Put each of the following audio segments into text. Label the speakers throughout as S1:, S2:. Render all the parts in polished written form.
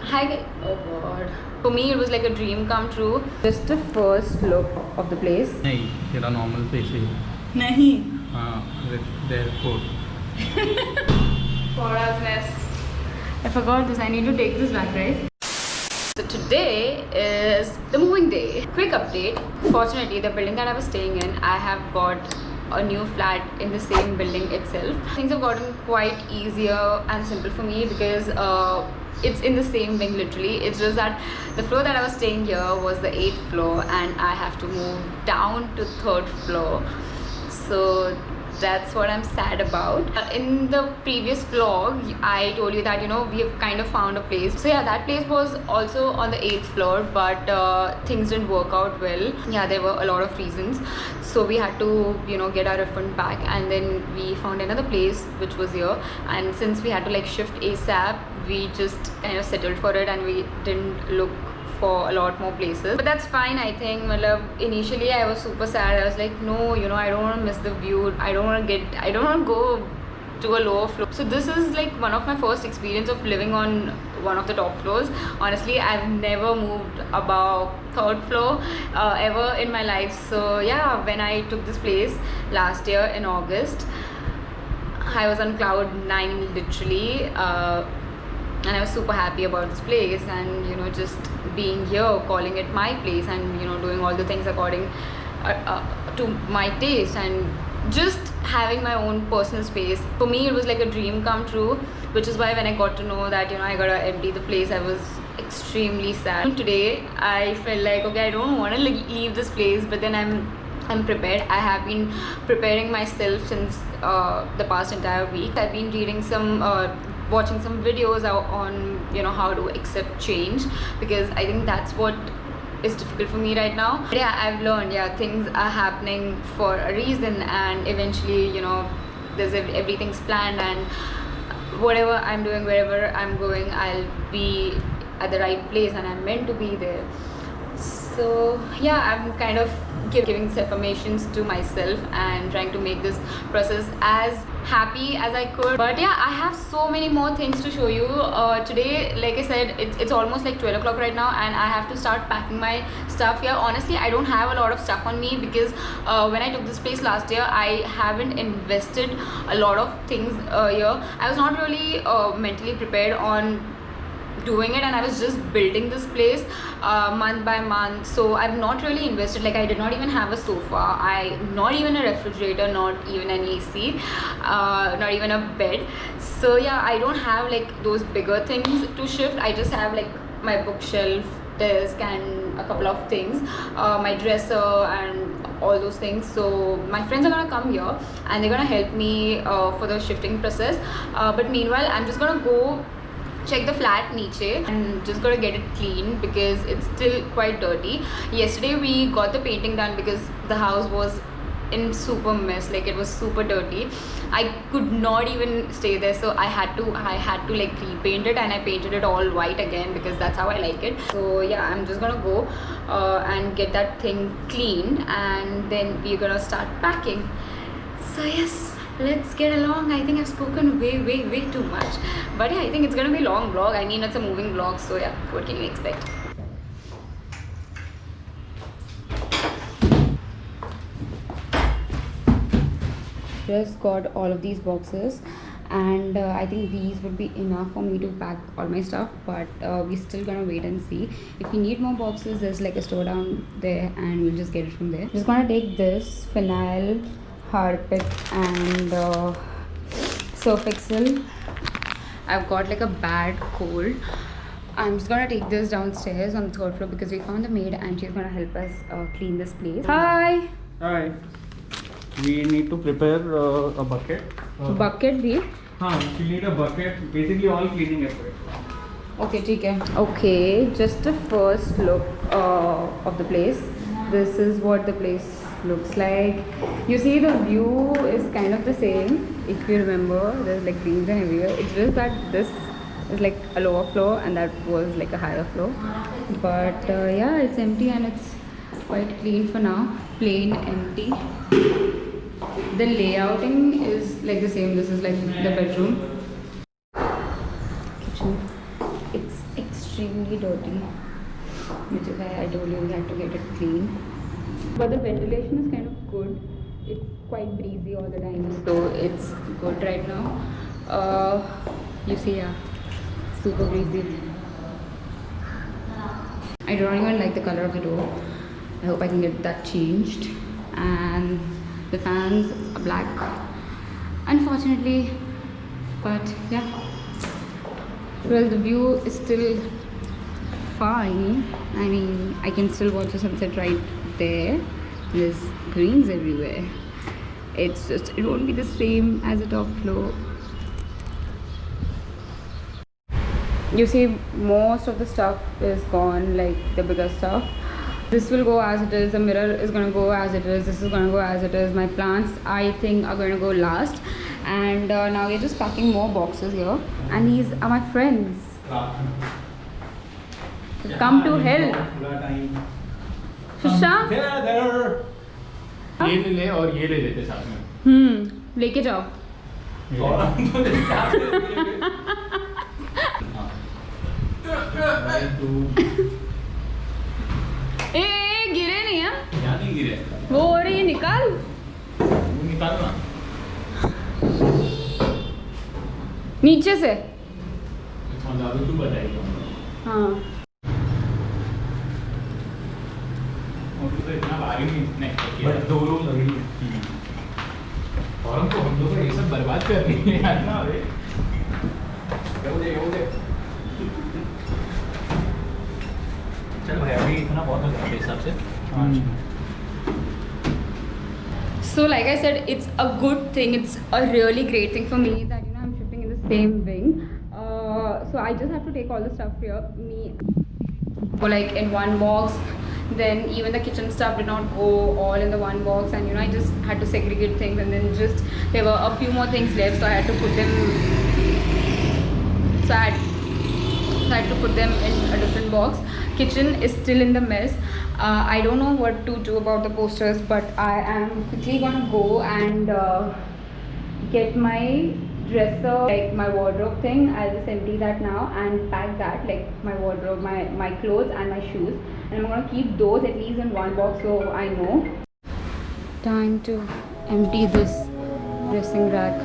S1: Hi guys. Oh god. For me it was like a dream come true. Just the first look of the place.
S2: नहीं तेरा normal face है
S3: नहीं
S2: हाँ with their coat.
S1: Mess. I forgot this. I need to take this back, right? So today is the moving day. Quick update. Fortunately, the building that I was staying in, I have got a new flat in the same building itself. Things have gotten quite easier and simple for me because it's in the same wing literally. It's just that the floor that I was staying here was the 8th floor and I have to move down to 3rd floor. So that's what I'm sad about. In the previous vlog I told you that we have kind of found a place. So yeah, that place was also on the 8th floor, but things didn't work out well. Yeah, there were a lot of reasons, so we had to get our refund back, and then we found another place which was here, and since we had to like shift ASAP, we just kind of settled for it and we didn't look for a lot more places. But that's fine, I think. Initially I was super sad. I was like, no, I don't want to miss the view. I don't want to go to a lower floor. So this is like one of my first experience of living on one of the top floors. Honestly, I've never moved above 3rd floor ever in my life. So yeah, when I took this place last year in August, I was on cloud 9 literally. And I was super happy about this place, and just being here, calling it my place, and doing all the things according to my taste, and just having my own personal space. For me it was like a dream come true, which is why when I got to know that I gotta empty the place, I was extremely sad. Today I felt like, okay, I don't want to leave this place, but then I'm prepared. I have been preparing myself since the past entire week. I've been reading some watching some videos on how to accept change, because I think that's what is difficult for me right now. But yeah, I've learned, things are happening for a reason, and eventually there's everything's planned, and whatever I'm doing, wherever I'm going, I'll be at the right place, and I'm meant to be there. So yeah, I'm kind of giving affirmations to myself and trying to make this process as happy as I could. But yeah, I have so many more things to show you today. Like I said, it's almost like 12 o'clock right now, and I have to start packing my stuff here. Honestly, I don't have a lot of stuff on me because when I took this place last year, I haven't invested a lot of things here. I was not really mentally prepared on doing it, and I was just building this place month by month. So I've not really invested. Like, I did not even have a sofa, not even a refrigerator, not even an AC, not even a bed. So yeah, I don't have like those bigger things to shift. I just have like my bookshelf, desk, and a couple of things, my dresser and all those things. So my friends are gonna come here and they're gonna help me for the shifting process, but meanwhile I'm just gonna go check the flat niche and just gotta get it clean because it's still quite dirty. Yesterday we got the painting done because the house was in super mess. Like, it was super dirty. I could not even stay there, so I had to like repaint it, and I painted it all white again because that's how I like it. So yeah, I'm just gonna go and get that thing clean, and then we're gonna start packing. So yes, let's get along. I think I've spoken way too much, but yeah, I think it's gonna be a long vlog. I mean, it's a moving vlog, so yeah, what can you expect? Just got all of these boxes, and I think these would be enough for me to pack all my stuff, but we're still gonna wait and see. If we need more boxes, there's like a store down there and we'll just get it from there. Just gonna take this Phenyl, Harpic, and Surf Excel. I've got like a bad cold. I'm just gonna take this downstairs on the 3rd floor because we found the maid and she's gonna help us clean this place. Hi!
S2: Hi. We need to prepare a bucket.
S1: Bucket bhi?
S2: You need a bucket. Basically all cleaning effort.
S1: Okay, ठीक है. Okay, just the first look of the place. This is what the place looks like. You see, the view is kind of the same. If you remember, there's like greens and everywhere. It's just that this is like a lower floor and that was like a higher floor. But yeah, it's empty and it's quite clean for now. Plain empty. The layouting is like the same. This is like the bedroom. Kitchen. It's extremely extremely dirty, which is why I told you we had to get it clean. But the ventilation is kind of good. It's quite breezy all the time, so it's good right now. You see, yeah, super breezy. I don't even like the color of the door. I hope I can get that changed. And the fans are black, unfortunately, but yeah. Well, the view is still fine. I mean, I can still watch the sunset right there. There's greens everywhere. It's just, it won't be the same as the top floor. You see, most of the stuff is gone, like the bigger stuff. This will go as it is, the mirror is going to go as it is, this is going to go as it is. My plants, I think, are going to go last. And now we're just packing more boxes here. And these are my friends. Come to help. Shashank?
S2: ये ले ले और ये ले लेते साथ में.
S1: लेके जाओ. ए गिरे नहीं है?
S2: क्या नहीं गिरे?
S1: वो हो रही है, निकाल.
S2: वो निकालो ना.
S1: नीचे से.
S2: तू बताएगी.
S1: हाँ.
S2: तो इतना भारी नहीं. बट 2 रूम लगेंगे. फॉर्म तो हम लोग ये सब बर्बाद कर रही है यार ना. अरे ये चल भाई अभी इतना बहुत हो गया हिसाब से.
S1: So like I said, it's a good thing. It's a really great thing for me that I'm shifting in the same wing. So I just have to take all the stuff here. Go like in one box. Then even the kitchen stuff did not go all in the one box, and I just had to segregate things, and then just there were a few more things left, so I had to put them. So I had to put them in a different box. Kitchen is still in the mess. I don't know what to do about the posters, but I am quickly gonna go and get my dresser, like my wardrobe thing. I'll just empty that now and pack that, like my wardrobe, my clothes and my shoes, and I'm gonna keep those at least in one box so I know. Time to empty this dressing rack.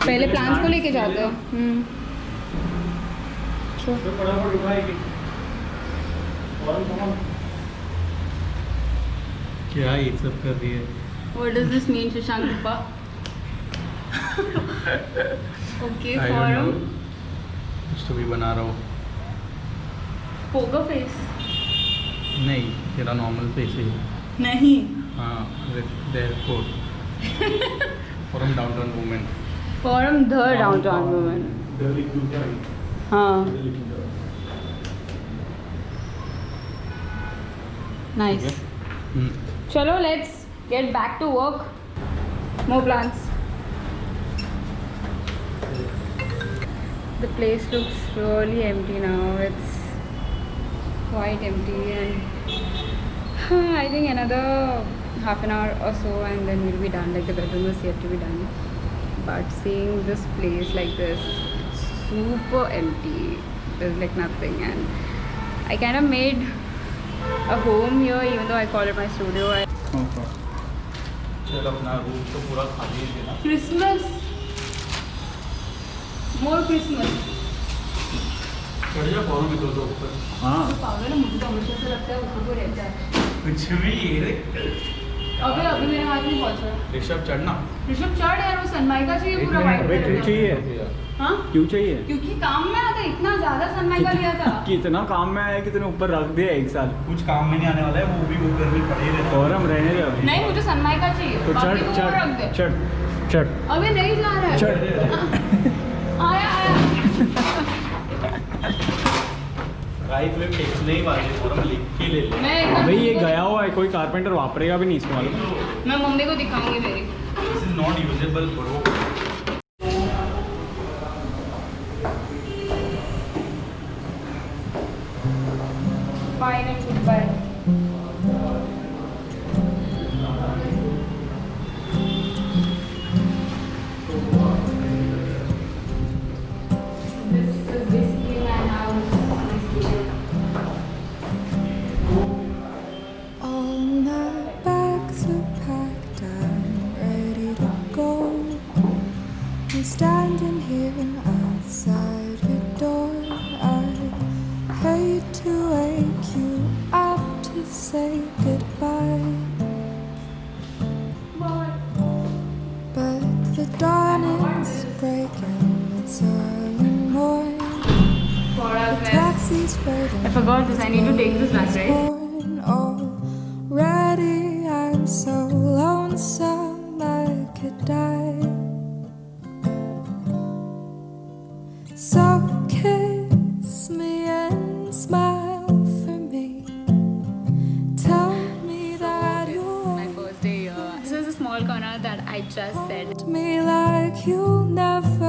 S1: पहले plants को लेके जाते हो.
S2: क्या ये सब कर रही है?
S1: What does this mean, Shashank Papa? Okay, forum.
S2: कुछ तो भी बना रहा हूँ.
S1: Poker face.
S2: नहीं, तेरा नॉर्मल फेस है.
S1: नहीं.
S2: हाँ, their code. Forum downtown movement.
S1: Forum the downtown movement. हाँ. Nice. Chalo, let's get back to work. More plants. The place looks really empty now. It's quite empty, and I think another half an hour or so and then we'll be done. Like the bedroom is yet to be done. But seeing this place like this, super empty. There's like nothing, and I kind of made a home here, even though I call it my studio.
S2: चल अपना room तो पूरा खाली है ना.
S1: Christmas, more Christmas.
S2: चढ़ जा form में तो ऊपर. हाँ.
S1: पागल है, मुझे तो हमेशा से लगता है ऊपर को रहता है.
S2: कुछ भी ये
S1: अभी मेरे हाथ नहीं पहुंच रहा.
S2: ऋषभ चढ़ना.
S1: ऋषभ चढ़ यार, वो सनमाइका चाहिए पूरा वाइट कलर का.
S2: चाहिए.
S1: हाँ?
S2: क्यों चाहिए?
S1: क्योंकि काम में आता, इतना ज्यादा सनमाइका लिया था.
S2: कितना काम में आया कि तूने ऊपर रख दिया एक साल.
S3: कुछ काम में नहीं आने वाला है, वो भी ऊपर में पड़े रहते.
S2: और हम रहने दे.
S1: नहीं, मुझे सनमाइका चाहिए.
S2: तो
S1: बाकी
S2: चढ़
S1: वो रख दे.
S2: चढ़.
S1: अभी नहीं जा रहा है.
S2: चढ़.
S3: भाई तुम्हें बेचने ही वाले फॉर्म लिख के ले ले।
S1: मैं एकदम
S2: भाई ये गया हुआ है, कोई कारपेंटर वापरेगा भी नहीं इसको मालूम।
S1: मैं मम्मी को दिखाऊंगी मेरी।
S3: This is not usable bro.
S1: Fine and goodbye. This is basically my house.
S4: All my bags are packed, I'm ready to go. I'm standing here outside your door. I hate to wake you up to say goodbye, but the dawn is breaking, it's early morning. The taxi's waiting.
S1: I forgot this. I need to take this back, right?
S4: Already I'm so lonesome I could die. So kiss me and smile for me. Tell me that
S1: My
S4: you'll
S1: first day here. This is a small corner that I just said.
S4: me like you'll never